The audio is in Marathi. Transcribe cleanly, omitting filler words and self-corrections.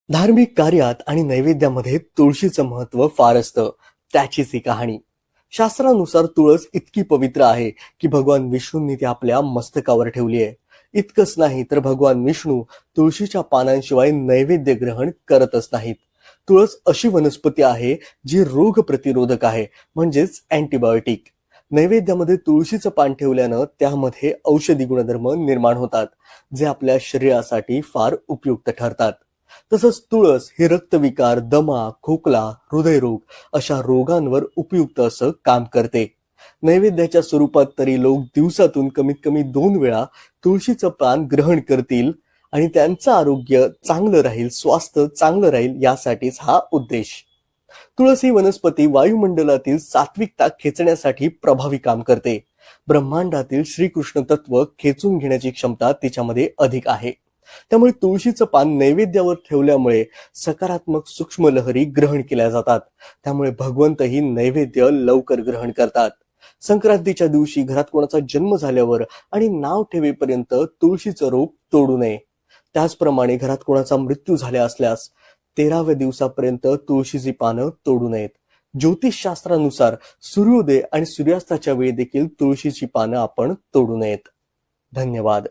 धार्मिक कार्यात आणि नैवेद्यामध्ये तुळशीचं महत्व फार असतं. त्याचीच ही कहाणी. शास्त्रानुसार तुळस इतकी पवित्र आहे की भगवान विष्णूंनी ती आपल्या मस्तकावर ठेवली आहे. इतकंच नाही तर भगवान विष्णू तुळशीच्या पानांशिवाय नैवेद्य ग्रहण करतच नाहीत. तुळस अशी वनस्पती आहे जी रोग प्रतिरोधक आहे, म्हणजेच अँटीबायोटिक. नैवेद्यामध्ये तुळशीचं पान ठेवल्यानं त्यामध्ये औषधी गुणधर्म निर्माण होतात, जे आपल्या शरीरासाठी फार उपयुक्त ठरतात. तसंच तुळस हे रक्तविकार, दमा, खोकला, हृदयरोग अशा रोगांवर उपयुक्त असं काम करते. नैवेद्याच्या स्वरूपात तरी लोक दिवसातून कमीत कमी 2 वेळा तुळशीचं पान ग्रहण करतील आणि त्यांचं आरोग्य चांगलं राहील, स्वास्थ्य चांगलं राहील यासाठीच हा उद्देश. तुळस ही वनस्पती वायुमंडलातील सात्विकता खेचण्यासाठी प्रभावी काम करते. ब्रह्मांडातील श्रीकृष्ण तत्व खेचून घेण्याची क्षमता तिच्यामध्ये अधिक आहे. त्यामुळे तुळशीचं पान नैवेद्यावर ठेवल्यामुळे सकारात्मक सूक्ष्म लहरी ग्रहण केल्या जातात. त्यामुळे भगवंतही नैवेद्य लवकर ग्रहण करतात. संक्रांतीच्या दिवशी घरात कोणाचा जन्म झाल्यावर आणि नाव ठेवेपर्यंत तुळशीचं रोप तोडू नये. त्याचप्रमाणे घरात कोणाचा मृत्यू झाला असल्यास 13व्या दिवसापर्यंत तुळशीची पानं तोडू नयेत. ज्योतिषशास्त्रानुसार सूर्योदय आणि सूर्यास्ताच्या वेळी देखील तुळशीची पानं आपण तोडू नयेत. धन्यवाद.